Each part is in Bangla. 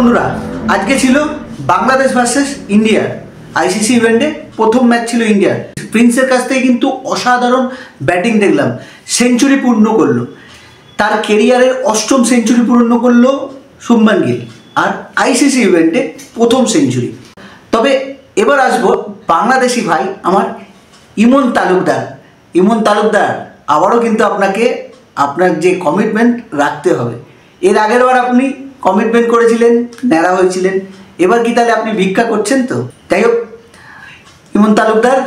বন্ধুরা, আজকে ছিল বাংলাদেশ ভার্সেস ইন্ডিয়ার আইসিসি ইভেন্টে প্রথম ম্যাচ ছিল ইন্ডিয়ার। প্রিন্সের কাছ থেকে কিন্তু অসাধারণ ব্যাটিং দেখলাম, সেঞ্চুরি পূর্ণ করলো, তার কেরিয়ারের 8ম সেঞ্চুরি পূর্ণ করলো শুভমান গিল, আর আইসিসি ইভেন্টে প্রথম সেঞ্চুরি। তবে এবার আসবো বাংলাদেশি ভাই আমার ইমন তালুকদার। ইমন তালুকদার, আবারও কিন্তু আপনাকে আপনার যে কমিটমেন্ট রাখতে হবে। এর আগের বার আপনি কমিটমেন্ট করেছিলেন, ন্যাড়া হয়েছিলেন, এবার কি তাহলে আপনি ভিক্ষা করছেন? তো যাই হোক, ইমন তালুকদার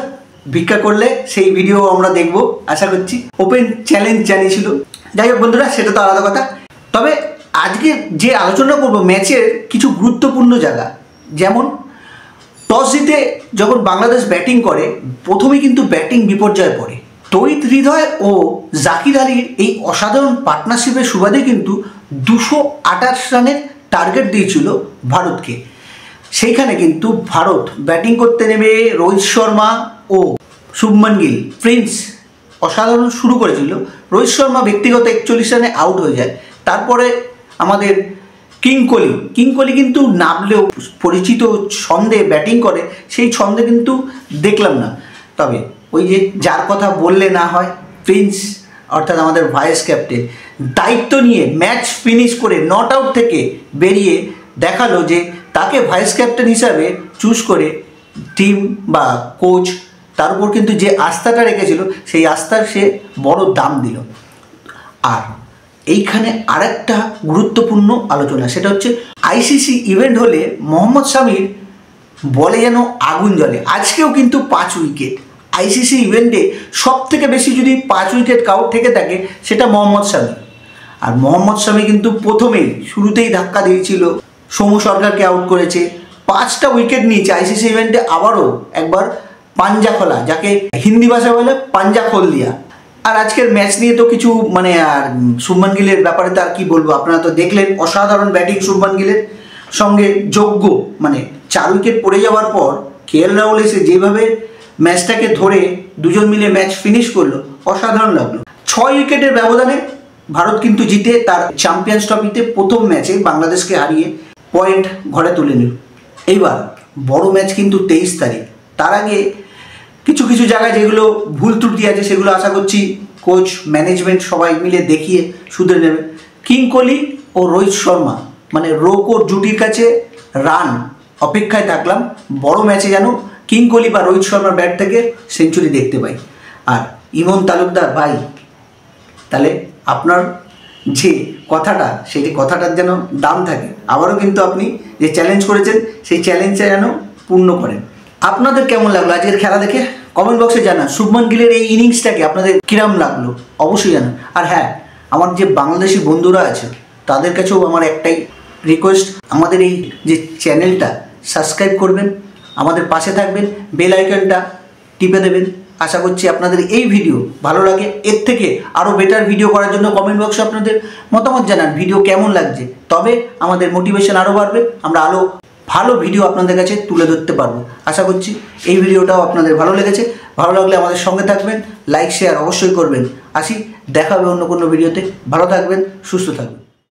ভিক্ষা করলে সেই ভিডিও আমরা দেখব আশা করছি। ওপেন চ্যালেঞ্জ জানিয়েছিল। যাই হোক বন্ধুরা, সেটা তো আলাদা কথা। তবে আজকে যে আলোচনা করব ম্যাচের কিছু গুরুত্বপূর্ণ জায়গা, যেমন টস জিতে যখন বাংলাদেশ ব্যাটিং করে, প্রথমেই কিন্তু ব্যাটিং বিপর্যয়ে পড়ে। তৌহিদ হৃদয় ও জাকির আলীর এই অসাধারণ পার্টনারশিপের সুবাদে কিন্তু 228 রানের টার্গেট দিয়েছিল ভারতকে। সেইখানে কিন্তু ভারত ব্যাটিং করতে নেমে রোহিত শর্মা ও শুভমান গিল, প্রিন্স অসাধারণ শুরু করেছিল। রোহিত শর্মা ব্যক্তিগত 41 রানে আউট হয়ে যায়। তারপরে আমাদের কিং কোহলি কিন্তু নামলেও পরিচিত ছন্দে ব্যাটিং করে, সেই ছন্দে কিন্তু দেখলাম না। তবে ওই যে যার কথা বললে না হয়, প্রিন্স অর্থাৎ আমাদের ভাইস ক্যাপ্টেন দায়িত্ব নিয়ে ম্যাচ ফিনিশ করে নট আউট থেকে বেরিয়ে দেখালো যে তাকে ভাইস ক্যাপ্টেন হিসাবে চুজ করে টিম বা কোচ তার উপর কিন্তু যে আস্থাটা রেখেছিল, সেই আস্থার সে বড় দাম দিল। আর এইখানে আরেকটা গুরুত্বপূর্ণ আলোচনা, সেটা হচ্ছে আইসিসি ইভেন্ট হলে মোহাম্মদ শামির বলে যেন আগুন জ্বলে। আজকেও কিন্তু 5 উইকেট। আইসিসি ইভেন্টে সব থেকে বেশি যদি 5 উইকেট কাউট থেকে থাকে, সেটা মোহাম্মদ শামি। আর মোহাম্মদ শামি কিন্তু প্রথমেই শুরুতেই ধাক্কা দিয়েছিল, সৌম্য সরকারকে আউট করেছে, 5টা উইকেট নিয়েছে আইসিসি ইভেন্টে। আবারও একবার পাঞ্জা খোলা, যাকে হিন্দি ভাষায় বলে পাঞ্জা খোল দিয়া। আর আজকের ম্যাচ নিয়ে তো কিছু আর শুভমান গিলের ব্যাপারে তো আর কি বলবো, আপনারা তো দেখলেন অসাধারণ ব্যাটিং শুভমান গিলের সঙ্গে যোগ্য। 4 উইকেট পড়ে যাওয়ার পর কেএল রাহুল এসে যেভাবে ম্যাচটাকে ধরে দুজন মিলে ম্যাচ ফিনিশ করলো, অসাধারণ লাগলো। 6 উইকেটের ব্যবধানে ভারত কিন্তু জিতে তার চ্যাম্পিয়ন্স ট্রফিতে প্রথম ম্যাচে বাংলাদেশকে হারিয়ে পয়েন্ট ঘরে তুলে নিল। এইবার বড় ম্যাচ কিন্তু 23 তারিখ। তার আগে কিছু কিছু জায়গায় যেগুলো ভুল ত্রুটি আছে, সেগুলো আশা করছি কোচ, ম্যানেজমেন্ট সবাই মিলে দেখিয়ে শুধরে নেবে। কিং কোহলি ও রোহিত শর্মা রোকো জুটির কাছে রান অপেক্ষায় থাকলাম। বড় ম্যাচে যেন কিং কোহলি বা রোহিত শর্মার ব্যাট থেকে সেঞ্চুরি দেখতে পাই। আর ইমন তালুকদার ভাই, তাহলে আপনার যে কথাটা, সেই কথাটার যেন দাম থাকে। আবারও কিন্তু আপনি যে চ্যালেঞ্জ করেছেন, সেই চ্যালেঞ্জটা যেন পূর্ণ করেন। আপনাদের কেমন লাগলো আজকের খেলা দেখে কমেন্ট বক্সে জানান। শুভমান গিলের এই ইনিংসটাকে আপনাদের কিরম লাগলো অবশ্যই জানান। আর হ্যাঁ, আমার যে বাংলাদেশি বন্ধুরা আছে তাদের কাছেও আমার একটাই রিকোয়েস্ট, আমাদের এই যে চ্যানেলটা সাবস্ক্রাইব করবেন, আমাদের পাশে থাকবেন, বেল আইকনটা টিপে দেবেন। আশা করছি আপনাদের এই ভিডিও ভালো লাগে। এর থেকে আরও বেটার ভিডিও করার জন্য কমেন্ট বক্সে আপনাদের মতামত জানান, ভিডিও কেমন লাগছে। তবে আমাদের মোটিভেশন আরও বাড়বে, আমরা আরও ভালো ভিডিও আপনাদের কাছে তুলে ধরতে পারবো। আশা করছি এই ভিডিওটাও আপনাদের ভালো লেগেছে। ভালো লাগলে আমাদের সঙ্গে থাকবেন, লাইক শেয়ার অবশ্যই করবেন। আসি, দেখা হবে অন্য কোনো ভিডিওতে। ভালো থাকবেন, সুস্থ থাকবেন।